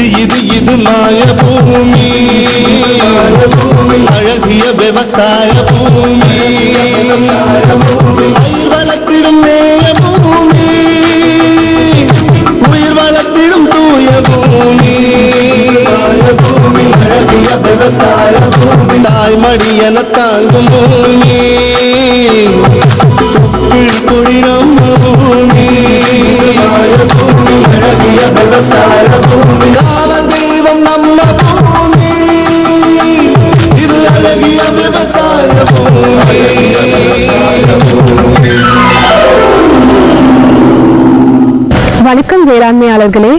இது மாய பூமி, அழகிய விவசாய பூமி, உயிர் வளர்த்திடும் மேய பூமி, உயிர் வளர்த்திடும் தூய பூமி, அழகிய விவசாய பூமி, தாய்மடி என தாங்கும் பூமி, தொப்புள் கொடி நம்ம பூமி, அழகிய விவசாய பூமி, காவல் தெய்வம் நம்ம பூமி, இது அழகிய விவசாய பூமி. வணக்கம் வேளாண்மையாளர்களே,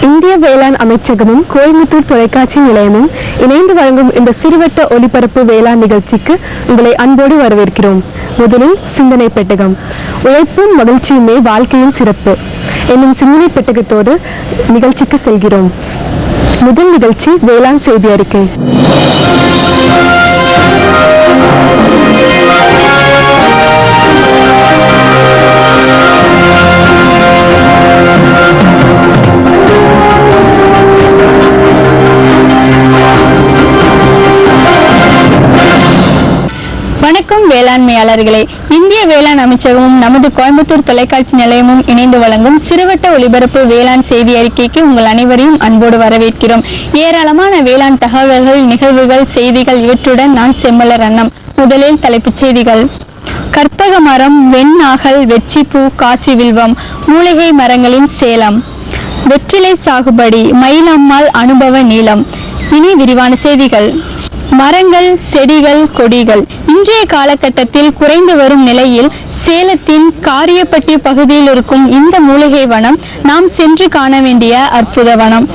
இந்திய வேளாண் அமைச்சகமும் கோயம்புத்தூர் தொலைக்காட்சி நிலையமும் இணைந்து வழங்கும் இந்த சிறுவட்ட ஒலிபரப்பு வேளாண் நிகழ்ச்சிக்கு உங்களை அன்போடு வரவேற்கிறோம். முதலில் சிந்தனை பெட்டகம். உழைப்பும் மகிழ்ச்சியுமே வாழ்க்கையின் சிறப்பு என்னும் சிந்தனை பெட்டகத்தோடு நிகழ்ச்சிக்கு செல்கிறோம். முதல் நிகழ்ச்சி வேளாண் செய்தி அறிக்கை. வணக்கம் வேளாண்மையாளர்களே, இந்திய வேளாண் அமைச்சகமும் நமது கோயம்புத்தூர் தொலைக்காட்சி நிலையமும் இணைந்து வழங்கும் சிறுவட்ட ஒலிபரப்பு வேளாண் செய்தி அறிக்கைக்கு உங்கள் அனைவரையும் அன்போடு வரவேற்கிறோம். ஏராளமான வேளாண் தகவல்கள், நிகழ்வுகள், செய்திகள் இவற்றுடன் நான் செம்மலர் அன்னம். முதலில் தலைப்புச் செய்திகள். கற்பக மரம், வெண்ணாகல், வெற்றிப்பூ, காசி வில்வம், மூலிகை மரங்களின் சேலம், வெற்றிலை சாகுபடி, மயிலம்மாள் அனுபவ நீளம். இனி விரிவான செய்திகள். மரங்கள், செடிகள், கொடிகள் இன்றைய காலகட்டத்தில் குறைந்து வரும் நிலையில் சேலத்தின் காரியப்பட்டி பகுதியில் இருக்கும் இந்த மூலிகை வனம் நாம் சென்று காண வேண்டிய அற்புத வனம்.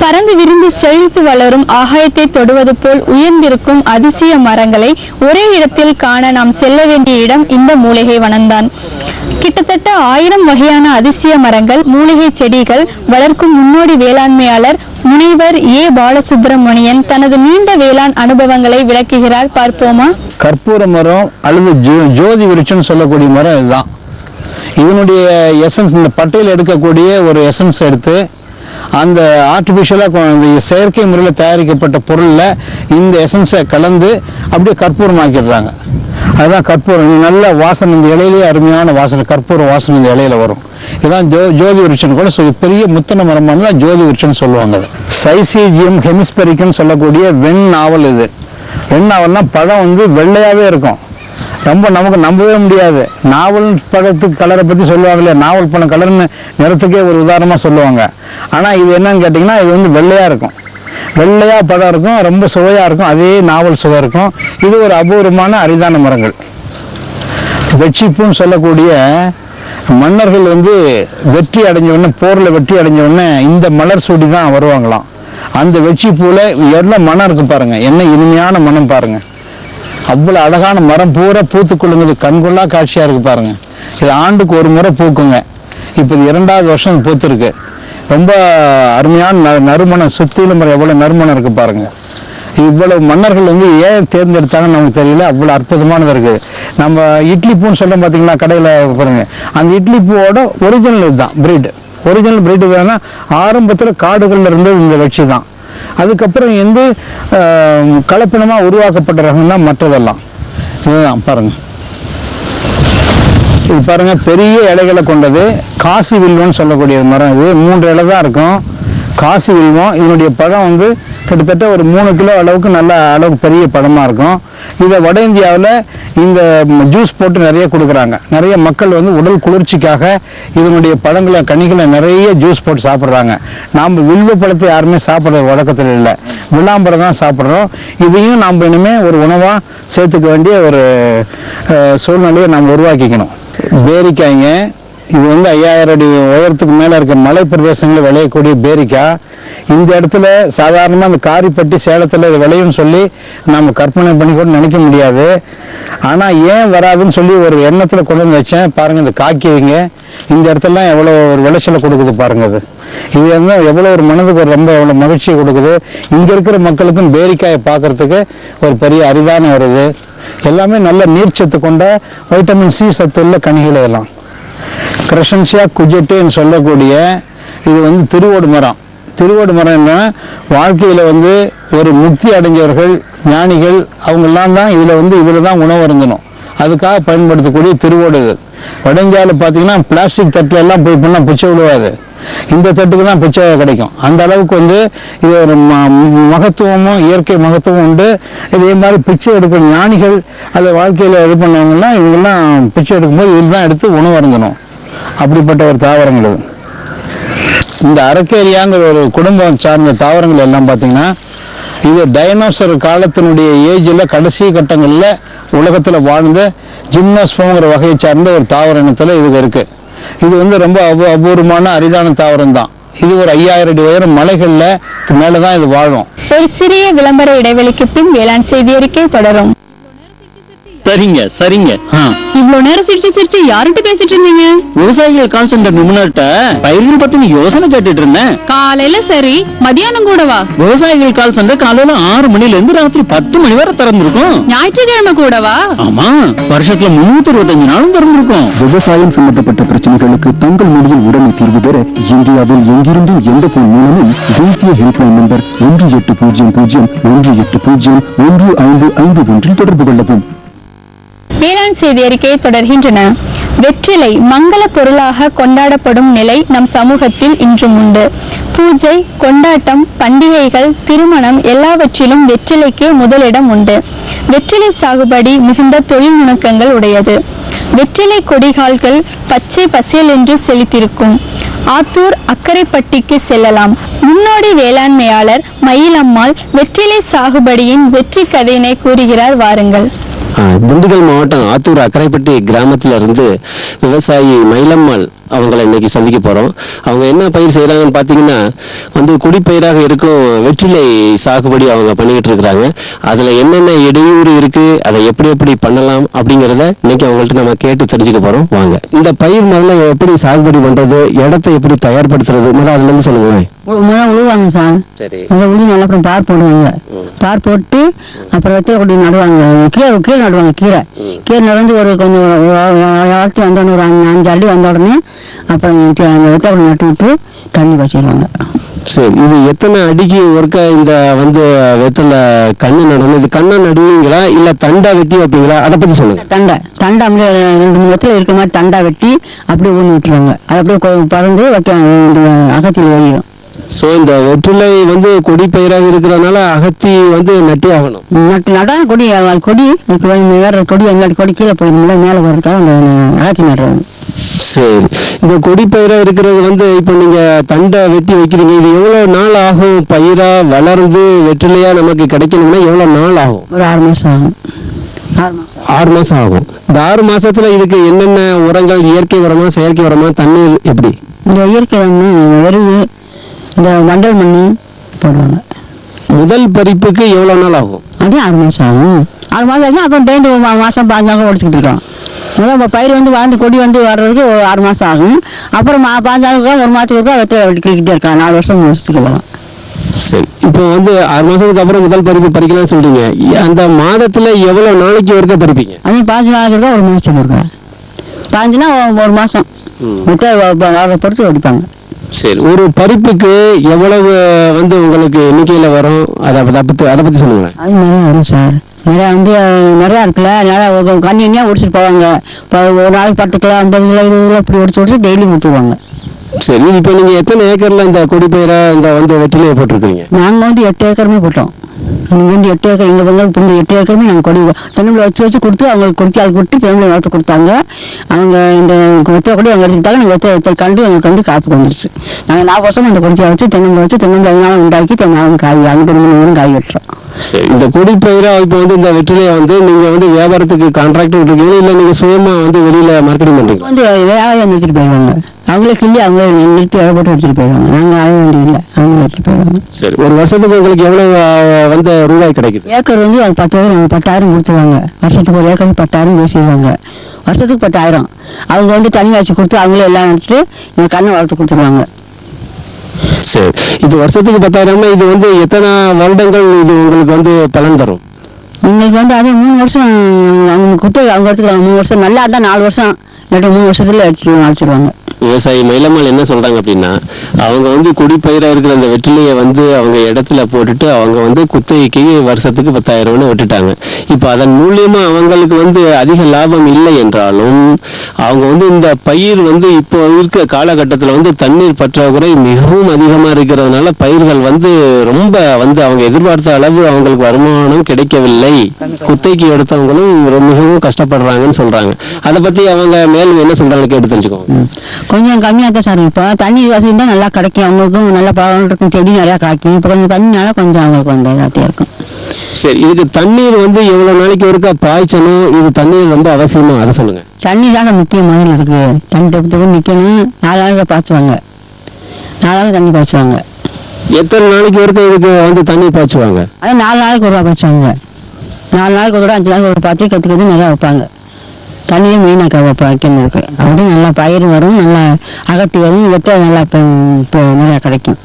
பறந்து விரிந்து செழித்து வளரும் ஆகாயத்தை தொடுவது போல் உயர்ந்திருக்கும் அதிசய மரங்களை ஒரே இடத்தில் காண நாம் செல்ல வேண்டிய இடம் இந்த மூலிகை வனம்தான். கிட்டத்தட்ட 1000 வகையான அதிசய மரங்கள், மூலிகை செடிகள் வளர்க்கும் முன்னோடி வேளாண்மையாளர் முனைவர் ஏ பாலசுப்ரமணியன் தனது நீண்ட வேளாண் அனுபவங்களை விளக்குகிறார். பார்ப்போமா? கற்பூர மரம் அல்லது ஜோதி விருட்சம் சொல்லக்கூடிய மரம் இதுதான். இதனுடைய எசன்ஸ், இந்த பட்டையில் எடுக்கக்கூடிய ஒரு எசன்ஸ் எடுத்து அந்த ஆர்டிஃபிஷியலாக செயற்கை முறையில் தயாரிக்கப்பட்ட பொருளில் இந்த எசன்ஸை கலந்து அப்படியே கற்பூரமாக்கிடுறாங்க. அதுதான் கற்பூரம். இது நல்ல வாசனை, இந்த இலையிலேயே அருமையான வாசனை, கற்பூர வாசனை இந்த இலையில வரும். இதுதான் ஜோதி விருட்சம் கூட பெரிய முத்தன மரமான தான் ஜோதி விருட்சம் சொல்லுவாங்க. சைசீஜியம் ஹெமிஸ்பெரிக்கன்னு சொல்லக்கூடிய வெண் நாவல். இது வெண் நாவல்னா பழம் வெள்ளையாகவே இருக்கும். ரொம்ப நமக்கு நம்பவே முடியாது. நாவல் பழத்துக்கு கலரை பற்றி சொல்லுவாங்க இல்லையா, நாவல் பழம் கலர்னு நிறத்துக்கே ஒரு உதாரணமாக சொல்லுவாங்க. ஆனால் இது என்னன்னு கேட்டிங்கன்னா, இது வெள்ளையாக இருக்கும், வெள்ளையாக பழம் இருக்கும், ரொம்ப சுவையாக இருக்கும், அதே நாவல் சுவை இருக்கும். இது ஒரு அபூர்வமான அரிதான மரங்கள். வெற்றிப்பூன்னு சொல்லக்கூடிய மன்னர்கள் வெற்றி அடைஞ்ச உடனே, போரில் வெற்றி அடைஞ்ச உடனே இந்த மலர் சூடி தான் வருவாங்களாம். அந்த வெற்றிப்பூவில் எவ்வளோ மனம் இருக்கு பாருங்க, என்ன இனிமையான மனம் பாருங்க. அவ்வளோ அழகான மரம் பூரா பூத்து கொள்ளுங்குது, கண்கொள்ளா காட்சியாக இருக்கு பாருங்க. இது ஆண்டுக்கு ஒரு முறை பூக்குங்க. இப்போ இது 2வது வருஷம் பூத்துருக்கு. ரொம்ப அருமையான நறுமணம், சுத்திலும் எவ்வளோ நறுமணம் இருக்கு பாருங்க. இவ்வளவு மன்னர்கள் ஏன் தேர்ந்தெடுத்தாங்கன்னு நமக்கு தெரியல. அவ்வளோ அற்புதமானது இருக்குது. நம்ம இட்லி பூன்னு சொல்ல பார்த்தீங்கன்னா கடையில் பாருங்க, அந்த இட்லி பூவோட ஒரிஜினல் இதுதான் பிரீடு. ஒரிஜினல் பிரீடு தானே ஆரம்பத்தில் காடுகளில் இருந்தது இந்த வெற்றி தான். அதுக்கப்புறம் கலப்பினமாக உருவாக்கப்பட்ட ரகம் தான் மற்றதெல்லாம். இதுதான் பாருங்க, இது பாருங்க, பெரிய இலைகளை கொண்டது காசி வில்வம்னு சொல்லக்கூடிய மரம். இது 3 இலை தான் இருக்கும். காசி வில்வம். இதனுடைய பழம் கிட்டத்தட்ட ஒரு 3 கிலோ அளவுக்கு நல்ல அளவுக்கு பெரிய பழமாக இருக்கும். இதை வட இந்தியாவில் இந்த ஜூஸ் போட்டு நிறைய கொடுக்குறாங்க. நிறைய மக்கள் உடல் குளிர்ச்சிக்காக இதனுடைய பழங்களை, கனிகளை நிறைய ஜூஸ் போட்டு சாப்பிட்றாங்க. நாம் வில்வ பழத்தை யாருமே சாப்பிட்ற வழக்கத்தில் இல்லை, விளாம்பரம் தான் சாப்பிட்றோம். இதையும் நாம் இனிமேல் ஒரு உணவாக சேர்த்துக்க வேண்டிய ஒரு சூழ்நிலையை நாம் உருவாக்கிக்கணும். பேரிக்காய்ங்க, இது 5000 அடி உயரத்துக்கு மேலே இருக்க மலை பிரதேசங்களில் விளையக்கூடிய பேரிக்காய். இந்த இடத்துல சாதாரணமாக இந்த காரிப்பட்டி, சேலத்தில் இது விளையும்னு சொல்லி நம்ம கற்பனை பண்ணி கூட நினைக்க முடியாது. ஆனால் ஏன் வராதுன்னு சொல்லி ஒரு எண்ணத்தில் கொண்டு வச்சேன். பாருங்கள், இந்த காய்க்கிங்க இந்த இடத்துலலாம் எவ்வளோ ஒரு விளைச்சலை கொடுக்குது பாருங்கள். இது எவ்வளோ ஒரு மனதுக்கு ஒரு ரொம்ப எவ்வளோ மகிழ்ச்சியை கொடுக்குது. இங்கே இருக்கிற மக்களுக்கும் பேரிக்காயை பார்க்குறதுக்கு ஒரு பெரிய அரிதான வருது. எல்லாமே நல்ல நீர்ச்சத்து கொண்ட வைட்டமின் சி சத்துள்ள கனிகள். இதெல்லாம் கிரஷன்சியா குஜெட்டேன்னு சொல்லக்கூடிய இது திருவோடு மரம். திருவோடு மரம் என்ன, வாழ்க்கையில் வந்து ஒரு முக்தி அடைஞ்சவர்கள் ஞானிகள் அவங்கெல்லாம் தான் இதில் தான் உணவு இருந்தணும், அதுக்காக பயன்படுத்தக்கூடிய திருவோடு இது. வடஞ்சால பார்த்தீங்கன்னா பிளாஸ்டிக் தட்டில் எல்லாம் போய் பண்ணால் பிச்சை விழுவாது, இந்த தட்டுக்கு தான் பிச்சை கிடைக்கும். அந்த அளவுக்கு வந்து இது ஒரு மகத்துவமும் இயற்கை மகத்துவம் உண்டு. இதே மாதிரி பிச்சை எடுக்கிற ஞானிகள் அதை வாழ்க்கையில் இது பண்ணவங்கலாம் இவங்கெல்லாம் பிச்சை எடுக்கும்போது இதில் தான் எடுத்து உணவு அருந்தணும். அப்படிப்பட்ட ஒரு தாவரங்கள் இது. இந்த அரக்கேரியாங்கிற ஒரு குடும்பம் சார்ந்த தாவரங்கள் எல்லாம் பார்த்தீங்கன்னா இது டைனோசர் காலத்தினுடைய ஏஜில் கடைசி கட்டங்களில் உலகத்தில் வாழ்ந்த ஜிம்னோஸ்போங்கிற வகையை சார்ந்த ஒரு தாவர இனத்தில் இது இருக்குது. இது வந்து ரொம்ப அபூர்வமான அரிதான தாவரம் தான். இது ஒரு 5000 அடி உயரம் மலைகளில் மேலே தான் இது வாழும். ஒரு சிறிய விளம்பர இடைவெளிக்கு பின் வேளாண் செய்தி அறிக்கை தொடரும். சரிங்க சரிங்க. இவ்வளவு நேரம் சிரிச்சு யார்கிட்ட பேசிட்டு இருந்தீங்க? விவசாயிகள் கால் சென்டர் நிபுணர்கிட்ட பயிர்கள் பத்தி யோசனை கேட்டுட்டு இருந்தேன். காலையில சரி, மதியானம் கூடவா? விவசாயிகள் கால் சென்டர் காலையில 6 மணில இருந்து ராத்திரி 10 மணி வரை திறந்திருக்கும். ஞாயிற்றுக்கிழமை கூடவா? ஆமா, வருஷத்துல 365 நாளும் திறந்திருக்கும். விவசாயம் சம்பந்தப்பட்ட பிரச்சனைகளுக்கு தங்கள் மொழியில் உடனே தீர்வு பெற இந்தியாவில் எங்கிருந்தும் எந்த போன் மூலமும் தேசிய ஹெல்ப்லைன் நம்பர் 1800-180-1551 தொடர்பு கொள்ளவும். வேளாண் செய்தி அறிக்கையை தொடர்கின்றன. வெற்றிலை மங்கள பொருளாக கொண்டாடப்படும் நிலை நம் சமூகத்தில் இன்றும் உண்டு. பூஜை, கொண்டாட்டம், பண்டிகைகள், திருமணம் எல்லாவற்றிலும் வெற்றிலைக்கு முதலிடம் உண்டு. வெற்றிலை சாகுபடி மிகுந்த தொழில் நுணுக்கங்கள் உடையது. வெற்றிலை கொடிகால்கள் பச்சை பசேல் என்று செழித்திருக்கும். ஆத்தூர் அக்கரைப்பட்டிக்கு செல்லலாம். முன்னோடி வேளாண்மையாளர் மயிலம்மாள் வெற்றிலை சாகுபடியின் வெற்றி கதையினை கூறுகிறார், வாருங்கள். திண்டுக்கல் மாவட்டம் ஆத்தூர் அக்கரைப்பட்டி கிராமத்துல இருந்து விவசாயி மயிலம்மாள் அவங்களை இன்னைக்கு சந்திக்க போகிறோம். அவங்க என்ன பயிர் செய்கிறாங்கன்னு பார்த்தீங்கன்னா வந்து குடிப்பயிராக இருக்கும் வெற்றிலை சாகுபடி அவங்க பண்ணிக்கிட்டு இருக்கிறாங்க. அதில் என்னென்ன இடையூறு இருக்குது, அதை எப்படி எப்படி பண்ணலாம் அப்படிங்கிறத இன்னைக்கு அவங்கள்ட்ட நம்ம கேட்டு தெரிஞ்சுக்க போகிறோம். வாங்க. இந்த பயிர் முதல்ல எப்படி சாகுபடி பண்ணுறது, இடத்தை எப்படி தயார்படுத்துறது, முதல்ல அதுலேருந்து சொல்லுங்களேன். முதல்ல உழுவாங்க சார். சரி. முதல்ல உழுதி நல்லா அப்புறம் பார் போடுவாங்க. பார் போட்டு அப்புறம் வெத்தலை கொடி நடுவாங்க. கீரை நடுவாங்க. கீரை நடந்து ஒரு கொஞ்சம் வளர்த்து வந்தோடனே ஒரு 5 அடி வந்த உடனே அப்புறம் அந்த வெத்தலை கொடி நட்டு விட்டு தண்ணி வச்சிருவாங்க. சரி, இது எத்தனை அடிக்கு ஒருக்க இந்த வந்து வெத்தலை கண்ணு நடணும்? இது கண்ணை நடுவீங்களா இல்லை தண்டா வெட்டி வைப்பீங்களா? அதை பற்றி சொல்லுங்க. தண்டை அப்படியே 2-3 வெத்தலை இருக்க மாதிரி தண்டா வெட்டி அப்படியே ஊனி விட்டுருவாங்க. அது அப்படியே பறந்து அகத்தியில் ஏறிடும். ஸோ இந்த வெற்றிலை வந்து கொடி பயிராக இருக்கிறதுனால அகத்தி வந்து நட்டி ஆகணும். நட்டா கொடி இப்போ வேற கொடி எங்காடி கொடி கீழே போயிடும்ல, மேலே வர்றதுக்காக அந்த அகத்தி நடுறாங்க. சரி, இந்த கொடி பயிராக இருக்கிறது வந்து இப்போ நீங்கள் தண்டை வெட்டி வைக்கிறீங்க, இது எவ்வளோ நாள் ஆகும்? பயிராக வளர்ந்து வெற்றிலையாக நமக்கு கிடைக்கணும்னா எவ்வளோ நாள் ஆகும்? ஒரு 6 மாதம் ஆகும். 6 மாதம் ஆகும். இந்த 6 மாதத்தில் இதுக்கு என்னென்ன உரங்கள், இயற்கை உரமா செயற்கை உரமா, தண்ணீர் எப்படி? இந்த இயற்கை எருவு, இந்த மண்டல் மண்ணு போடுவாங்க. முதல் பறிப்புக்கு எவ்வளோ நாள் ஆகும்? அதே 6 மாதம் ஆகும். 6 மாதம் ஆகும். அப்புறம் தேர்ந்து மாதம் 5 நாள் உடச்சிக்கிட்டு இருக்கோம். முதல்ல பயிர் வந்து வளர்ந்து கொடி வந்து வர்றதுக்கு 6 மாதம் ஆகும். அப்புறம் 5 நாளுக்கு 1 மாதத்துக்கு வெத்தலை கிளிக்கிட்டே இருக்கலாம். 4 வருஷம் 3 வருஷத்துக்கு. சரி, இப்போ வந்து 6 மாதத்துக்கு அப்புறம் முதல் பறிப்பு பறிக்கலாம்னு சொல்றீங்க. அந்த மாதத்தில் எவ்வளோ நாளைக்கு ஒருக்க பறிப்பீங்க? அதே 5 நாளைக்கு இருக்கா, 1 மாதத்துக்கு இருக்கா. 5னா 1 மாதம் வெத்தலை பொறுத்து வெடிப்பாங்க. சரி, ஒரு பறிப்புக்கு எவ்வளவு வந்து உங்களுக்கு எண்ணிக்கையில் வரும்? அதை பற்றி சொல்லுங்களேன். அது நிறையா வரும் சார். நிறையா இருக்குல்ல, நிறையா கண்ணியாக ஒடிச்சிட்டு போவாங்க. இப்போ ஒரு நாளைக்கு 10 கிலோ 50 கிலோ 20 கிலோ இப்படி ஒடிச்சு டெய்லி கொடுத்துருவாங்க. சரி, இப்போ நீங்கள் எத்தனை ஏக்கரில் இந்த கொடி பயிரை இந்த வந்து வெற்றிலையை போட்டிருக்கீங்க? நாங்கள் வந்து 8 ஏக்கருமே போட்டோம். நீங்கள் வந்து 8 ஏக்கர் எங்கள் பங்களுக்கு 8 ஏக்கருமே நாங்கள் கொடி தென்னம்பிள்ளை வச்சு கொடுத்து அவங்களுக்கு கொடிக்கால் கொடுத்து தென்னம்பிள்ளை வளர்த்து கொடுத்தாங்க. அவங்க இந்த வெத்தலை கொடி அவங்க எடுத்துக்கிட்டாங்க. நாங்கள் வெத்தலை கண்டு எங்களுக்கு வந்து காப்பு வந்துருச்சு. நாங்கள் 4 வருஷம் அந்த கொடிக்காய் வச்சு தென்னம்பிள்ளை அதனால உண்டாக்கி காய் வாங்கிட்டு 3 காய் வெட்டுறோம். சரி, இந்த கொடி பயிரா இப்போ வந்து இந்த வெற்றிலையை வந்து நீங்கள் வந்து வியாபாரத்துக்கு கான்ட்ராக்ட் விட்டுருக்கீங்க, இல்லை நீங்கள் சுயமாக வந்து வெளியில் மார்க்கெட்டிங் பண்ணுறீங்க? வந்து வியாபாரம் எடுத்துகிட்டு போயிடுவாங்க. அவங்களே கிள்ளி அவங்க நிறுத்தி இடம் போட்டு எடுத்துகிட்டு போயிடுவாங்க. நாங்கள் அழைய வேண்டியதில்லை, அவங்களே எடுத்துகிட்டு போயிடுவாங்க. சரி, ஒரு வருஷத்துக்கு உங்களுக்கு எவ்வளோ வந்து ரூபாய் கிடைக்குது? ஏக்கர் வந்து 10,000 கொடுத்துருவாங்க. வருஷத்துக்கு ஒரு ஏக்கருக்கு 10,000 பேசிடுவாங்க. வருஷத்துக்கு 10,000 அவங்க வந்து தண்ணி வச்சு கொடுத்து அவங்களே எல்லாம் எடுத்துட்டு எங்கள் கண்ணை வளர்த்து கொடுத்துருவாங்க. சரி, இப்போ வருஷத்துக்கு 10,000 இது வந்து எத்தனை வருடங்கள் இது உங்களுக்கு வந்து பலன் தரும்? உங்களுக்கு வந்து அதே 3 வருஷம் அவங்க கொடுத்து அவங்க எடுத்துக்கலாம். 3 வருஷம் நல்லா இருந்தால் 4 வருஷம் இல்லாட்டி 3 வருஷத்துல அடிச்சிருவாங்க. விவசாயி மயிலம்மாள் என்ன சொல்றாங்க அப்படின்னா, அவங்க வந்து குடிப்பயிரா இருக்கிற அந்த வெற்றிலையை வந்து அவங்க இடத்துல போட்டுட்டு அவங்க வந்து குத்தகைக்கு வருஷத்துக்கு 10,000 ரூபாய் விட்டுட்டாங்க. இப்போ அதன் மூலியமா அவங்களுக்கு வந்து அதிக லாபம் இல்லை என்றாலும் அவங்க வந்து இந்த பயிர் வந்து இப்போ இருக்க காலகட்டத்தில் வந்து தண்ணீர் பற்றாக்குறை மிகவும் அதிகமாக இருக்கிறதுனால பயிர்கள் வந்து ரொம்ப வந்து அவங்க எதிர்பார்த்த அளவு அவங்களுக்கு வருமானம் கிடைக்கவில்லை. குத்தகைக்கு எடுத்தவங்களும் மிகவும் கஷ்டப்படுறாங்கன்னு சொல்றாங்க. அதை பத்தி அவங்க மேலும் என்ன சொல்றாங்க கேட்டு தெரிஞ்சுக்கோங்க. கொஞ்சம் கம்மியாக தான் சார். இப்போ தண்ணி வசதி தான் நல்லா கிடைக்கும், அவங்களுக்கும் நல்ல பழம் இருக்கும், செடி நிறையா காய்க்கும். இப்போ கொஞ்சம் தண்ணினால கொஞ்சம் அவங்களுக்கு கொஞ்சம் இதாகத்தான் இருக்கும். சரி, இதுக்கு தண்ணீர் வந்து எவ்வளவு நாளைக்கு ஒருக்கா பாய்ச்சணும்? இது தண்ணீர் ரொம்ப அவசியமா, அதை சொல்லுங்க. தண்ணி தாங்க முக்கியம். முதல்ல இதுக்கு தண்ணி தப்பு நிற்கணும். 4 நாளுக்கு பாய்ச்சுவாங்க, 4 நாளுக்கு தண்ணி பாய்ச்சுவாங்க. எத்தனை நாளைக்கு ஒருக்கா இதுக்கு வந்து தண்ணி பாய்ச்சுவாங்க? அதான் 4 நாளுக்கு ஒரு ரூபா பாய்ச்சுவாங்க. 4 நாளுக்கு ஒரு 5 நாளுக்கு ஒரு பார்த்து கற்றுக்கிறது நிறையா வைப்பாங்க. தண்ணியும் மெயினாக வைக்கணும் இருக்கு. அப்படியே நல்லா பயிர் வரும், நல்லா அகத்தி வரும், வெத்த நல்லா இப்போ நிறையா கிடைக்கும்,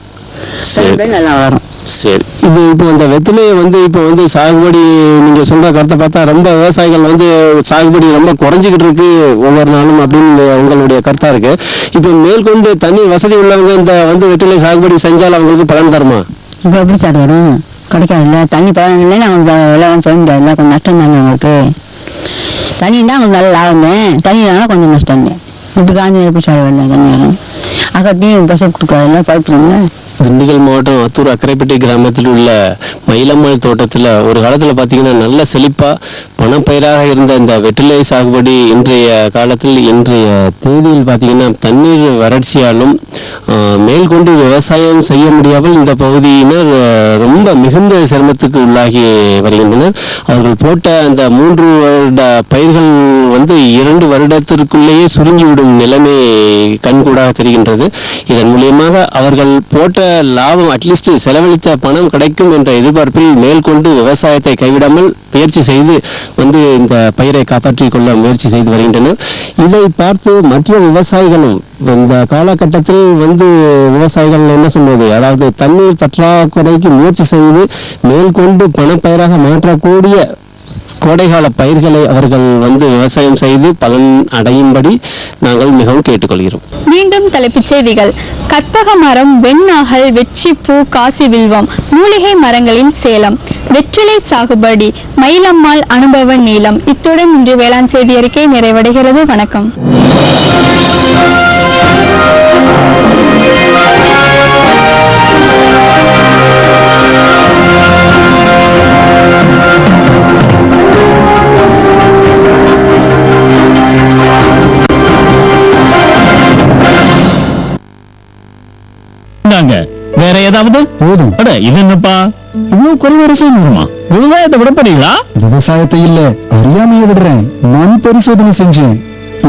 நல்லா வரும். சரி, இது இப்போ இந்த வெற்றிலையை வந்து இப்போ வந்து சாகுபடி நீங்கள் சொல்கிற கருத்தை பார்த்தா ரொம்ப விவசாயிகள் வந்து சாகுபடி ரொம்ப குறைஞ்சிக்கிட்டு இருக்கு ஒவ்வொரு நாளும் அப்படின்னு உங்களுடைய கருத்தாக இருக்குது. இப்போ மேற்கொண்டு தண்ணி வசதி உள்ளவங்க இந்த வந்து வெற்றிலை சாகுபடி செஞ்சால் அவங்களுக்கு பலன் தருமா? இப்போ எப்படி சார் வரும்? கிடைக்காது இல்லை. தண்ணி பலன் இல்லைன்னு அவங்களுக்கு விளையாட சொல்ல முடியாது. கொஞ்சம் நஷ்டம் தானே அவங்களுக்கு. தண்ணி தான் அவங்களுக்கு நல்ல லாபம் தான், தண்ணி தானே கொஞ்சம் நஷ்டம் தான். இப்படி காஞ்சி எப்படி சார் வரல தண்ணி வரும்? அகத்தையும் பசு கொடுக்காதுல்ல, பழுத்துருங்க. திண்டுக்கல் மாவட்டம் அத்தூர் அக்கரைப்பட்டி கிராமத்தில் உள்ள மயிலம்மாள் தோட்டத்தில் ஒரு காலத்தில் பார்த்தீங்கன்னா நல்ல செழிப்பாக பணப்பயிராக இருந்த இந்த வெற்றிலை சாகுபடி இன்றைய காலத்தில் இன்றைய தேதியில் பார்த்தீங்கன்னா தண்ணீர் வறட்சியாலும் மேற்கொண்டு விவசாயம் செய்ய முடியாமல் இந்த பகுதியினர் ரொம்ப மிகுந்த சிரமத்துக்கு உள்ளாகி வருகின்றனர். அவர்கள் போட்ட அந்த 3 வருட பயிர்கள் வந்து 2 வருடத்திற்குள்ளேயே சுருங்கிவிடும் நிலைமை கண்கூடாக தெரிகின்றது. இதன் மூலியமாக அவர்கள் போட்ட லாபம் அட்லீஸ்ட் செலவழித்த பணம் கிடைக்கும் என்ற எதிர்பார்ப்பில் மேற்கொண்டு விவசாயத்தை கைவிடாமல் முயற்சி செய்து வந்து இந்த பயிரை காப்பாற்றிக் கொள்ள முயற்சி செய்து வருகின்றனர். இதை பார்த்து மற்ற விவசாயிகளும் இந்த காலகட்டத்தில் வந்து விவசாயிகள் என்ன சொல்வது, அதாவது தண்ணீர் பற்றாக்குறைக்கு முயற்சி செய்து மேற்கொண்டு பணப்பயிராக மாற்றக்கூடிய கோடைகால பயிர்களை அவர்கள் வந்து விவசாயம் செய்து பலன் அடையும்படி நாங்கள் மிகவும் கேட்டுக்கொள்கிறோம். மீண்டும் தலைப்புச் செய்திகள். கற்பக மரம், வெண்ணாகல், வெற்றிப்பூ, காசி வில்வம், மூலிகை மரங்களின் சேலம், வெற்றிலை சாகுபடி, மயிலம்மாள் அனுபவ நீளம். இத்துடன் இன்று வேளாண் செய்தி அறிக்கை நிறைவடைகிறது. வணக்கம். வேற ஏதாவது போதும். இது என்னப்பா இவ்வளவு குறைவா வருமா? விவசாயத்தை விட போறீங்களா? விவசாயத்தை இல்ல, அறியாமைய விடுறேன். மண் பரிசோதனை செஞ்சேன்.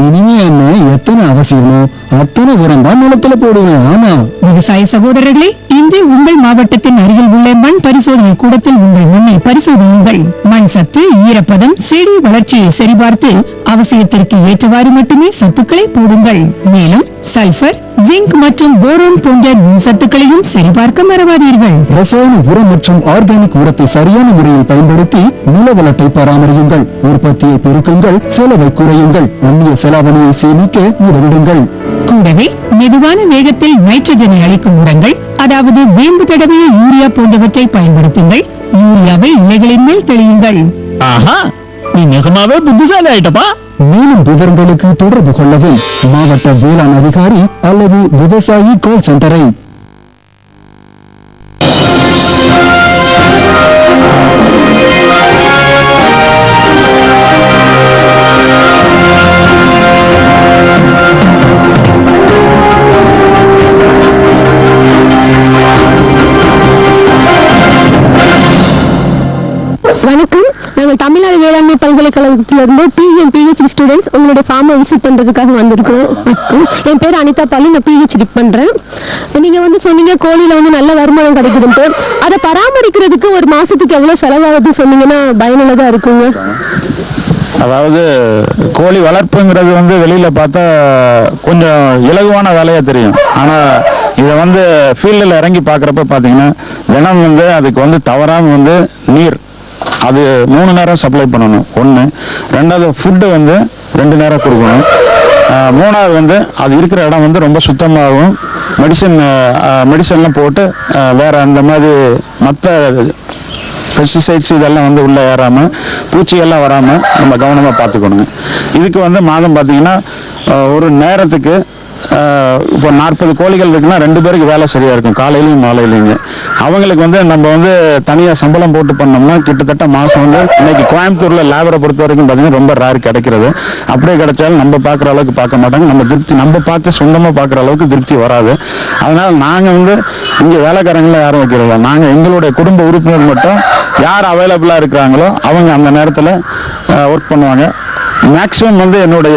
இனிமே என்ன எத்தனை அவசியமோ அத்தனை உரம் தான் நிலத்துல போடுவேன். ஆமா விவசாய சகோதரர்களே, இன்று உங்கள் மாவட்டத்தின் அருகில் உள்ள மண் பரிசோதனை கூடத்தில் உங்கள் மண்ணை பரிசோதியுங்கள். மண் சத்து, ஈரப்பதம், செடி வளர்ச்சியை சரிபார்த்து அவசியத்திற்கு ஏற்றவாறு மட்டுமே சத்துக்களை போடுங்கள். மேலும் சல்பர், ஜிங்க் மற்றும் போரோன் போன்ற சத்துக்களையும் சரிபார்க்க மறவாதீர்கள். ரசாயன உரம் மற்றும் ஆர்கானிக் உரத்தை சரியான முறையில் பயன்படுத்தி நில வளத்தை பராமரியுங்கள். உற்பத்தியை பெருக்குங்கள், செலவை குறையுங்கள், அந்நிய செலாவணியை சேமிக்க உதவிடுங்கள். கூடவே மெதுவான வேகத்தில் நைட்ரஜனை அளிக்கும் உரங்கள், அதாவது வேம்பு தடவிய யூரியா போன்றவற்றை பயன்படுத்துங்கள். யூரியாவை இலைகளின் மேல் தெளியுங்கள். ஆஹா, நீ நிஜமாவே புத்திசாலி ஆயிட்டப்பா. மேலும் விவரங்களுக்கு தொடர்பு கொள்ளவும் மாவட்ட வேளாண் அதிகாரி அல்லது விவசாயி கால் சென்டரை. வணக்கம். நாங்கள் தமிழ்நாடு வேளாண்மை பல்கலைக்கழகத்திலிருந்து பிஎம் பிஹெச்டி ஸ்டூடெண்ட்ஸ் உங்களுடைய ஃபார்மை விசிட் பண்ணுறதுக்காக வந்திருக்கிறோம். என் பேர் அனிதா பாலி, நான் பிஹெச்டி பண்ணுறேன். நீங்கள் வந்து சொன்னீங்க கோழியில் வந்து நல்ல வருமானம் கிடைக்குதுன்ட்டு. அதை பராமரிக்கிறதுக்கு ஒரு மாதத்துக்கு எவ்வளோ செலவாகுது சொன்னீங்கன்னா பயனுள்ளதாக இருக்குங்க. அதாவது கோழி வளர்ப்புங்கிறது வந்து வெளியில் பார்த்தா கொஞ்சம் இலகுவான வேலையாக தெரியும். ஆனால் இதை வந்து ஃபீல்டில் இறங்கி பார்க்குறப்ப பார்த்தீங்கன்னா தினம் வந்து அதுக்கு வந்து தவறாமல் வந்து நீர் அது 3 நேரம் சப்ளை பண்ணணும். 1. 2வது ஃபுட்டு வந்து 2 நேரம் கொடுக்கணும். மூணாவது வந்து அது இருக்கிற இடம் வந்து ரொம்ப சுத்தமாகவும் மெடிசன்லாம் போட்டு வேற அந்த மாதிரி மற்ற பெஸ்டிசைட்ஸ் இதெல்லாம் வந்து உள்ளே ஏறாமல் பூச்சியெல்லாம் வராமல் நம்ம கவனமாக பார்த்துக்கணுங்க. இதுக்கு வந்து மாதம் பார்த்திங்கன்னா ஒரு நேரத்துக்கு இப்போ 40 கோழிகள் இருக்குன்னா 2 பேருக்கு வேலை சரியாக இருக்கும், காலையிலையும் மாலையிலையும். அவங்களுக்கு வந்து நம்ம வந்து தனியாக சம்பளம் போட்டு பண்ணோம்னா கிட்டத்தட்ட மாதம் வந்து இன்னைக்கு கோயம்புத்தூரில் லேபரை பொறுத்த வரைக்கும் பார்த்தீங்கன்னா ரொம்ப ரேர் கிடைக்கிறது. அப்படியே கிடைச்சாலும் நம்ம பார்க்குற அளவுக்கு பார்க்க மாட்டாங்க, நம்ம பார்த்து சொந்தமாக பார்க்குற அளவுக்கு திருப்தி வராது. அதனால் நாங்கள் வந்து இங்கே வேலைக்காரங்களாம் யாரும் வைக்கிறதில்ல, நாங்கள் எங்களுடைய குடும்ப உறுப்பினர் மட்டும் யார் அவைலபிளாக இருக்கிறாங்களோ அவங்க அந்த நேரத்தில் ஒர்க் பண்ணுவாங்க. மேக்ஸிமம் வந்து என்னுடைய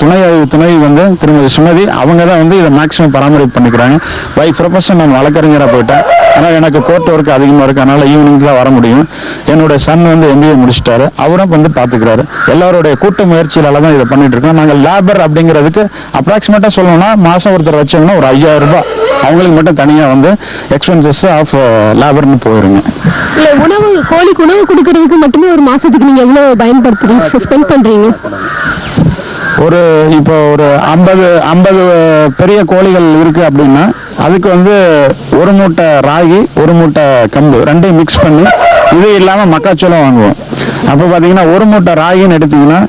துணை வந்து திருமதி சுமதி அவங்க தான் வந்து இதை மேக்ஸிமம் பராமரிப்பு பண்ணிக்கிறாங்க. பை ப்ரொஃபஷன் நான் வழக்கறிஞராக போயிட்டேன், ஆனால் எனக்கு கோர்ட் ஒர்க் அதிகமாக இருக்குது, அதனால் ஈவினிங் தான் வர முடியும். என்னுடைய சன் வந்து MBA முடிச்சிட்டாரு, அவரும் வந்து பார்த்துக்கிறாரு. எல்லாருடைய கூட்டு முயற்சியால தான் இதை பண்ணிட்டு இருக்கோம். நாங்கள் லேபர் அப்படிங்கிறதுக்கு அப்ராக்சிமேட்டாக சொல்லணும்னா மாதம் ஒருத்தர் வச்சோம்னா ஒரு 5000 ரூபாய் அவங்களுக்கு மட்டும் தனியாக வந்து எக்ஸ்பென்சஸ் ஆஃப் லேபர்னு போயிருங்க. இல்லை, கோழிக்கு உணவு கொடுக்கறதுக்கு மட்டுமே ஒரு மாசத்துக்கு நீங்க எவ்வளவு பயன்படுத்துறீங்க, ஸ்பெண்ட் பண்றீங்க? இப்போ ஒரு 50 பெரிய கோழிகள் இருக்கு அப்படின்னா அதுக்கு வந்து ஒரு மூட்டை ராகி, ஒரு மூட்டை கம்பு ரெண்டையும் மிக்ஸ் பண்ணி, இது இல்லாமல் மக்காச்சோளம் வாங்குவோம். அப்போ பார்த்தீங்கன்னா ஒரு மூட்டை ராகின்னு எடுத்தீங்கன்னா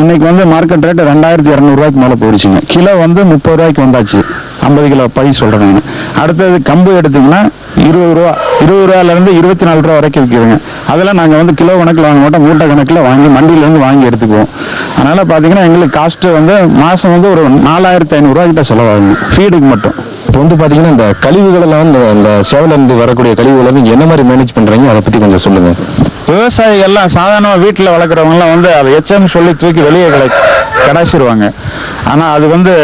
இன்னைக்கு வந்து மார்க்கெட் ரேட்டு 2200 ரூபாய்க்கு மேலே போயிடுச்சுங்க. கிலோ வந்து 30 ரூபாய்க்கு வந்தாச்சு, 50 கிலோ பை சொல்கிறேன் நான். அடுத்தது கம்பு எடுத்திங்கன்னா 20 ரூபாயிலேருந்து 24 ரூபா வரைக்கும் விற்கிதுங்க. அதெல்லாம் நாங்கள் வந்து கிலோ கணக்கில் வாங்க மாட்டோம், மூட்டை கணக்கில் வாங்கி மண்டியிலேருந்து வாங்கி எடுத்துக்குவோம். அதனால் பார்த்தீங்கன்னா எங்களுக்கு காஸ்ட்டு வந்து மாதம் வந்து ஒரு 4500 ரூபாய்க்கிட்ட செலவாகுங்க ஃபீடுக்கு மட்டும். இப்போ வந்து பார்த்தீங்கன்னா இந்த கழிவுகளெல்லாம் இந்த சேவலேருந்து வரக்கூடிய கழிவுகளை வந்து என்ன மாதிரி மேனேஜ் பண்ணுறீங்க, அதை பற்றி கொஞ்சம் சொல்லுங்கள். விவசாயிகள்லாம் சாதாரணமாக வீட்டில் வளர்க்குறவங்கலாம் வந்து அதை எச்சம்னு சொல்லி தூக்கி வெளியே கடாசிடுவாங்க. ஆனால் அது வந்து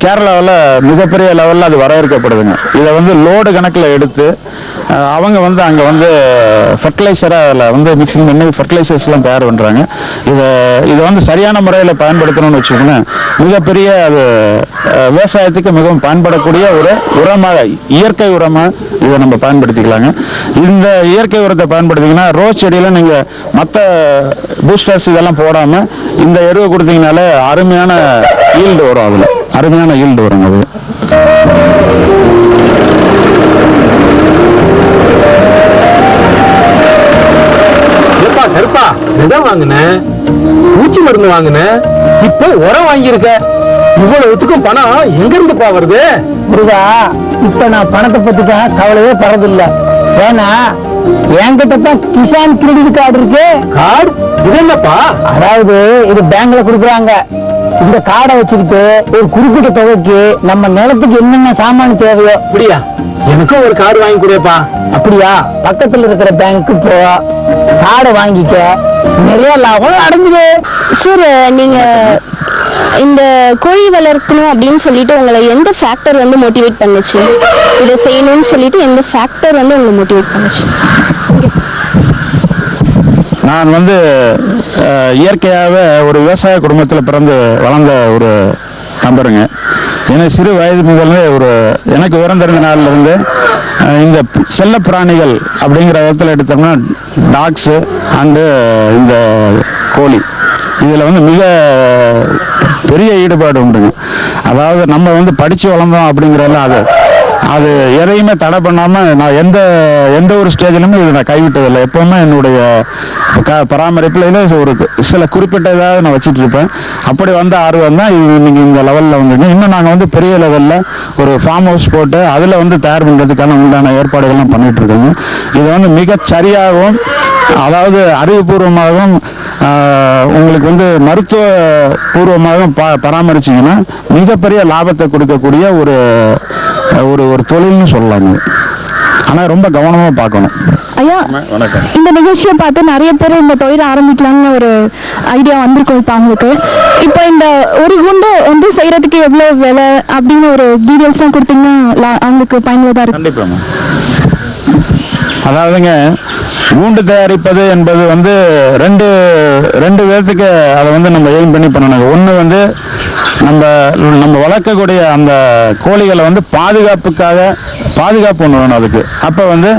கேரளாவில் மிகப்பெரிய லெவலில் அது வரவேற்கப்படுதுங்க. இதை வந்து லோடு கணக்கில் எடுத்து அவங்க வந்து அங்கே வந்து ஃபர்டிலைசராக வந்து மிக்சிங் பண்ணி ஃபர்டிலைசர்ஸ்லாம் தயார் பண்ணுறாங்க. இதை வந்து சரியான முறையில் பயன்படுத்தணும்னு வச்சுக்கோங்க, மிகப்பெரிய அது விவசாயத்துக்கு மிகவும் பயன்படக்கூடிய ஒரு உரமாக, இயற்கை உரமாக இதை நம்ம பயன்படுத்திக்கலாங்க. இந்த இயற்கை உரத்தை பயன்படுத்திங்கன்னா ரோஸ் செடியில் நீங்கள் மற்ற பூஸ்டர்ஸ் இதெல்லாம் போடாமல் இந்த எருவை கொடுத்தீங்கனாலே அருமையான ஈல்டு வரும், அதில் அருமையான ஈல்டு வருங்க அது. கருப்பா விதை வாங்கினேன், பூச்சி மருந்து வாங்கினேன், இப்போ உரம் வாங்கியிருக்க, இவ்வளவுத்துக்கும் பணம் எங்க இருந்துப்பா வருது? முருகா, இப்ப நான் பணத்தை பத்தி தான் கவலையே படுறதில்ல. ஏன்னா என்கிட்ட தான் கிசான் கிரெடிட் கார்டு இருக்கு. கார்டு? இது என்னப்பா? அதாவது இது பேங்க்ல கொடுக்குறாங்க. இந்த கார்டை வச்சுக்கிட்டு ஒரு குறிப்பிட்ட தொகைக்கு நம்ம நிலத்துக்கு என்னென்ன சாமான் தேவையோ. அப்படியா? எனக்கும் ஒரு கார்டு வாங்கி கொடுப்பா. அப்படியா? பக்கத்துல இருக்கிற பேங்க்கு போ, கார்டை வாங்கிக்க, நிறைய லாபம் அடைஞ்சுது. சார், நீங்க இந்த கோழி வளர்க்கணும் அப்படின்னு சொல்லிட்டு உங்களை எந்த ஃபேக்டர் வந்து மோட்டிவேட் பண்ணுச்சு? இதை செய்யணும்னு சொல்லிட்டு எந்த ஃபேக்டர் வந்து உங்களை மோட்டிவேட் பண்ணுச்சு? நான் வந்து இயற்கையாகவே ஒரு விவசாய குடும்பத்தில் பிறந்து வளர்ந்த ஒரு நம்பருங்க. எனக்கு சிறு வயது முதல்ல எனக்கு விவரம் தெரிஞ்ச நாளிலிருந்து இந்த செல்ல பிராணிகள் அப்படிங்கிற விதத்தில் எடுத்தோம்னா டாக்ஸு அண்டு இந்த கோழி, இதில் வந்து மிக பெரிய ஈடுபாடு உண்டுங்க. அதாவது நம்ம வந்து படித்து வளர்ந்தோம் அப்படிங்கிறதெல்லாம் அது எதையுமே தடை பண்ணாமல் நான் எந்த ஒரு ஸ்டேஜிலுமே இதை நான் கைவிட்டதில்லை. எப்போவுமே என்னுடைய பராமரிப்பில் ஒரு சில குறிப்பிட்ட இதாக நான் வச்சுட்டு இருப்பேன். அப்படி வந்த ஆர்வம் தான் இன்னைக்கு இந்த லெவலில் வந்துங்க. இன்னும் நாங்கள் வந்து பெரிய லெவலில் ஒரு ஃபார்ம் ஹவுஸ் போட்டு அதில் வந்து தயார் பண்ணுறதுக்கான உண்டான ஏற்பாடுகள்லாம் பண்ணிகிட்டு இருக்கோங்க. இதை வந்து மிகச்சரியாகவும், அதாவது அறிவுபூர்வமாகவும், உங்களுக்கு வந்து மருத்துவ பூர்வமாகவும் பராமரிச்சிங்கன்னா மிகப்பெரிய லாபத்தை கொடுக்கக்கூடிய ஒரு ஒரு தொழில்னு சொல்லலாங்க. ஆனால் ரொம்ப கவனமாக பார்க்கணும். ஐயா, வணக்கம். இந்த நிகழ்ச்சியை பார்த்து நிறைய பேர் இந்த தொழிலை ஆரம்பிக்கலாம்னு ஒரு ஐடியா வந்திருக்கும் இப்போ அவங்களுக்கு. இப்போ இந்த ஒரு குண்டு வந்து செய்யறதுக்கு எவ்வளோ விலை அப்படின்னு ஒரு டீட்டெயில்ஸ்லாம் கொடுத்தீங்கன்னா அவங்களுக்கு பயனுள்ளதாக இருக்கும். கண்டிப்பாங்க. அதாவதுங்க, கூண்டு தயாரிப்பது என்பது வந்து ரெண்டு விதத்துக்கு அதை வந்து நம்ம எய்ம் பண்ணி பண்ணணும். ஒன்று வந்து நம்ம வளர்க்கக்கூடிய அந்த கோழிகளை வந்து பாதுகாப்பு ஒன்று வேணும் அதுக்கு. அப்போ வந்து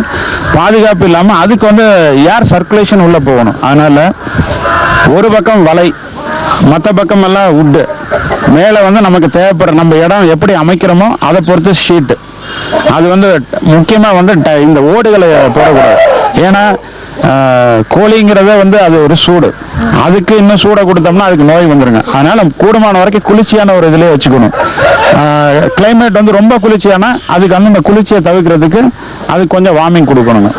பாதுகாப்பு இல்லாமல் அதுக்கு வந்து ஏர் சர்க்குலேஷன் உள்ளே போகணும். அதனால் ஒரு பக்கம் வலை, மற்ற பக்கம் எல்லாம் உட்டு. மேலே வந்து நமக்கு தேவைப்படுற நம்ம இடம் எப்படி அமைக்கிறோமோ அதை பொறுத்து ஷீட்டு. அது வந்து முக்கியமாக வந்து இந்த ஓடுகளை போடக்கூடாது. ஏன்னா கோழிங்கிறத வந்து அது ஒரு சூடு, அதுக்கு இன்னும் சூடை கொடுத்தோம்னா அதுக்கு நோய் வந்துருங்க. அதனால கூடுமான வரைக்கும் குளிர்ச்சியான ஒரு இதிலே வச்சுக்கணும். கிளைமேட் வந்து ரொம்ப குளிர்ச்சியானா அதுக்கு வந்து இந்த குளிர்ச்சியை தவிர்க்கிறதுக்கு அதுக்கு கொஞ்சம் வார்மிங் கொடுக்கணுங்க.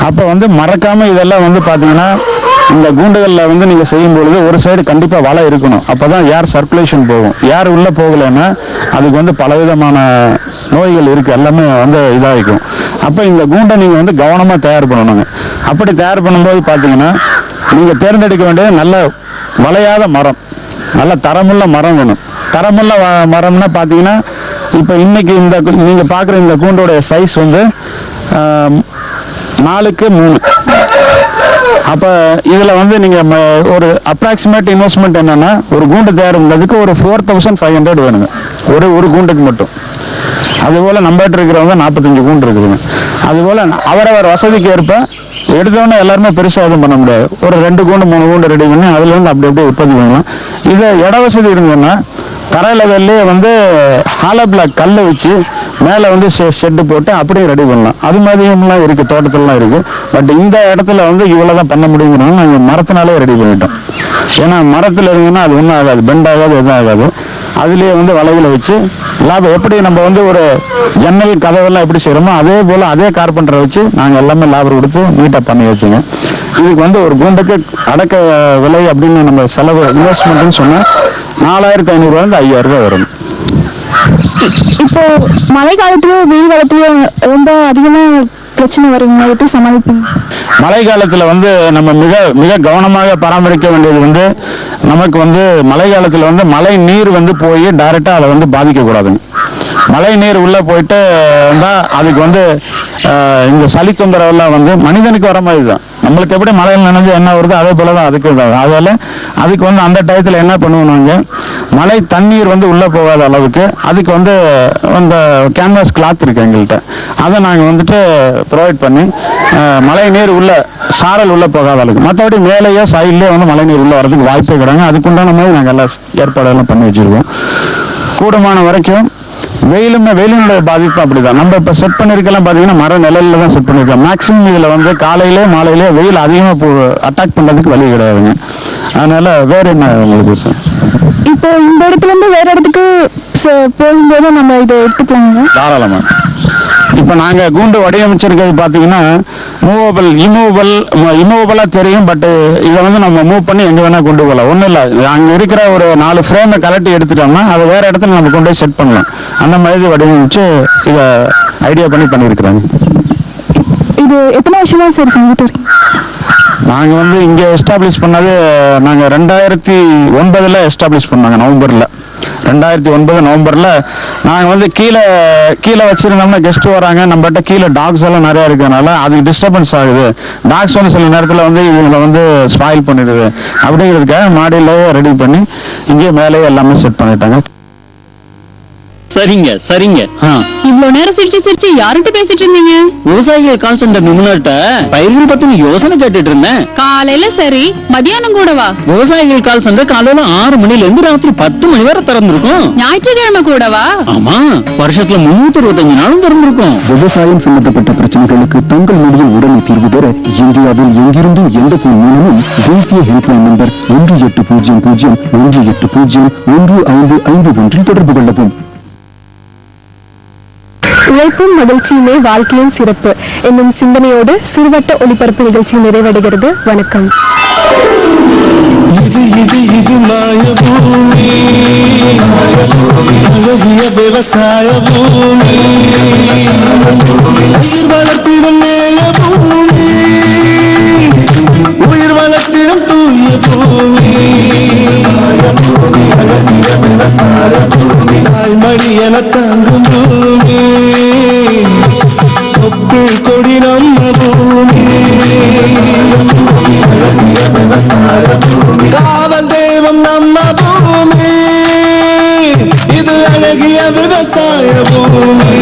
அப்போ வந்து மறக்காமல் இதெல்லாம் வந்து பார்த்தீங்கன்னா இந்த கூண்டுகளில் வந்து நீங்கள் செய்யும்பொழுது ஒரு சைடு கண்டிப்பாக வலை இருக்கணும். அப்போ தான் ஏர் சர்க்குலேஷன் போகும். ஏர் உள்ளே போகலைன்னா அதுக்கு வந்து பலவிதமான நோய்கள் இருக்குது, எல்லாமே வந்து இதாகிக்கும். அப்போ இந்த கூண்டை நீங்கள் வந்து கவனமாக தயார் பண்ணணுங்க. அப்படி தயார் பண்ணும்போது பார்த்தீங்கன்னா நீங்கள் தேர்ந்தெடுக்க வேண்டியது நல்ல வளையாத மரம், நல்ல தரமுள்ள மரம் வேணும். தரமுள்ள மரம்னா பார்த்தீங்கன்னா இப்போ இன்னைக்கு இந்த நீங்கள் பார்க்குற இந்த கூண்டோடைய சைஸ் வந்து 4x3. அப்போ இதில் வந்து நீங்கள் ஒரு அப்ராக்சிமேட் இன்வெஸ்ட்மெண்ட் என்னென்னா ஒரு கூண்டு தயார் பண்ணுறதுக்கு ஒரு 4500 வேணுங்க ஒரு கூண்டுக்கு மட்டும். அதுபோல் நம்மகிட்ட இருக்கிறவங்க 45 கூண்டு இருக்குதுங்க. அதுபோல் அவரவர் வசதிக்கு ஏற்ப எடுத்தவொடனே எல்லாருமே பெருசாக எதுவும் பண்ண முடியாது. ஒரு 2 கூண்டு 3 கூண்டு ரெடி பண்ணி அதுலேருந்து அப்படி அப்படியே உற்பத்தி பண்ணலாம். இது இட வசதி இருந்ததுன்னா தரை லெவல்லே வந்து ஹாலோ பிளாக் கல்லை வச்சு மேலே வந்து ஷெட்டு போட்டு அப்படியே ரெடி பண்ணலாம். அது மாதிரியெல்லாம் இருக்குது, தோட்டத்திலலாம் இருக்குது. பட் இந்த இடத்துல வந்து இவ்வளோ தான் பண்ண முடியுங்கிறனால நாங்கள் மரத்தினாலே ரெடி பண்ணிட்டோம். ஏன்னா மரத்தில் இருந்ததுன்னா அது ஒன்றும் ஆகாது, பெண்ட் ஆகாது, எதுவும் ஆகாது. அதுலேயே வந்து வலைகளை வச்சு லாபம் எப்படி நம்ம வந்து ஒரு ஜன்னல் கதவெல்லாம் எப்படி செய்கிறோமோ அதே போல் அதே கார்பெண்டரை வச்சு நாங்கள் எல்லாமே லாபம் கொடுத்து நீட்டாக பண்ணி வச்சுங்க. இதுக்கு வந்து ஒரு கூண்டுக்கு அடக்க விலை அப்படின்னு நம்ம செலவு இன்வெஸ்ட்மெண்ட்னு சொன்னால் 4500 5000 வரும். இப்போ மழை காலத்திலயும் வெயில் காலத்திலயும் ரொம்ப அதிகமாக பிரச்சனை வருங்க, எப்படி சமாளிப்பீங்க? மழை காலத்தில் வந்து நம்ம மிக மிக கவனமாக பராமரிக்க வேண்டியது வந்து நமக்கு வந்து மழை காலத்தில் வந்து மழை நீர் வந்து போய் டைரெக்டாக அதை வந்து பாதிக்கக்கூடாதுங்க. மழை நீர் உள்ளே போயிட்டு இருந்தால் அதுக்கு வந்து இந்த சளி தொந்தரவெல்லாம் வந்து மனிதனுக்கு வர மாதிரி தான். நம்மளுக்கு எப்படி மழையில் நனைஞ்சு என்ன வருதோ அதே போல தான் அதுக்கு தான். அதில் அதுக்கு வந்து அந்த டயத்தில் என்ன பண்ணுவோம், நாங்கள் மழை தண்ணீர் வந்து உள்ளே போகாத அளவுக்கு அதுக்கு வந்து அந்த கேன்வாஸ் கிளாத் இருக்குது எங்கள்கிட்ட, அதை நாங்கள் வந்துட்டு ப்ரொவைட் பண்ணி மழை நீர் உள்ள சாரல் உள்ளே போகாத அளவுக்கு, மற்றபடி மேலேயோ சைட்லேயே வந்து மழை நீர் உள்ளே வரதுக்கு வாய்ப்பே கிடையாது. அதுக்குண்டான மாதிரி நாங்கள் எல்லாம் ஏற்பாடெல்லாம் பண்ணி வச்சுருக்கோம். கூடுமான வரைக்கும் வெயிலினுடைய பாதிப்பு அப்படிதான். நம்ம இப்போ செட் பண்ணிருக்கலாம் பார்த்தீங்கன்னா மர நிழலில் தான் செட் பண்ணியிருக்கோம். மேக்ஸிமம் இதில் வந்து காலையிலே மாலையிலே வெயில் அதிகமாக அட்டாக் பண்ணுறதுக்கு வழி கிடையாதுங்க. அதனால வேற என்ன உங்களுக்கு சார்? இப்போ இந்த இடத்துல இருந்து வேற இடத்துக்கு போகும்போது நம்ம இதை எடுத்துக்கலாங்க தாராளமாக. இப்போ நாங்கள் கூண்டு வடிவமைச்சிருக்கிறது பார்த்தீங்கன்னா இமூவபிளாக தெரியும். பட் இதை வந்து நம்ம மூவ் பண்ணி எங்கே வேணால் கொண்டு போகலாம். ஒன்றும் இல்லை, அங்கே இருக்கிற ஒரு 4 ஃப்ரேமை கலட்டி எடுத்துட்டோம்னா அதை வேறு இடத்துல நம்ம கொண்டு போய் செட் பண்ணலாம். அந்த மாதிரி வடிவமைச்சு இதை ஐடியா பண்ணியிருக்கிறாங்க. இது எத்தனை வருஷமா சார் செஞ்சுட்டு இருக்கீங்க? நாங்கள் வந்து இங்கே எஸ்டாப்ளிஷ் பண்ணது நாங்கள் 2009 எஸ்டாப்ளிஷ் பண்ணாங்க. நவம்பரில் 2009 நவம்பரில் நாங்கள் வந்து கீழே வச்சுருந்தோம்னா கெஸ்ட்டு வராங்க, நம்மகிட்ட கீழே டாக்ஸ் எல்லாம் நிறையா இருக்கிறதுனால அதுக்கு டிஸ்டர்பன்ஸ் ஆகுது. டாக்ஸ் வந்து சில நேரத்தில் வந்து இவங்களை வந்து ஸ்பாயில் பண்ணிடுது. அப்படிங்கிறதுக்காக மாடியிலே ரெடி பண்ணி இங்கே மேலேயே எல்லாமே செட் பண்ணிட்டாங்க. சரிங்க சரிங்க. இவ்வளவு நேரம் சிரிச்சு யார்கிட்ட பேசிட்டு இருந்தீங்க? விவசாயிகள் கால் சென்டர் நிபுணர்கிட்ட பயிர்கள் பத்தின யோசனை கேட்டுட்டு இருந்தேன். காலையில சரி, மதியானம் கூடவா? விவசாயிகள் கால் சென்டர் காலையில 6 மணில இருந்து ராத்திரி 10 மணி வரை திறந்திருக்கும். ஞாயிற்றுக்கிழமை கூடவா? ஆமா, வருஷத்துல 365 நாளும் திறந்திருக்கும். விவசாயம் சம்பந்தப்பட்ட பிரச்சனைகளுக்கு தங்கள் மொழியில் உடனே தீர்வு பெற இந்தியாவில் எங்கிருந்தும் எந்த போன் மூலமும் தேசிய ஹெல்ப்லைன் நம்பர் 1800 தொடர்பு கொள்ளவும். உழைப்பும் மகிழ்ச்சியுமே வாழ்க்கையின் சிறப்பு என்னும் சிந்தனையோடு சிறுவட்ட ஒளிபரப்பு நிகழ்ச்சி நிறைவடைகிறது. வணக்கம். இது மாயபூமி, அழகிய விவசாய பூமி, உயிர் வளர்த்திடும் நேய பூமி, உயிர் வளர்த்திடும் தூய பூமி, அழகிய விவசாய பூமி, தாய்மடி என தாங்கும் பூமி, தொப்புள் கொடி நம்ம பூமி, காவல் தெய்வம் நம்ம பூமி, இது அழகிய விவசாய பூமி.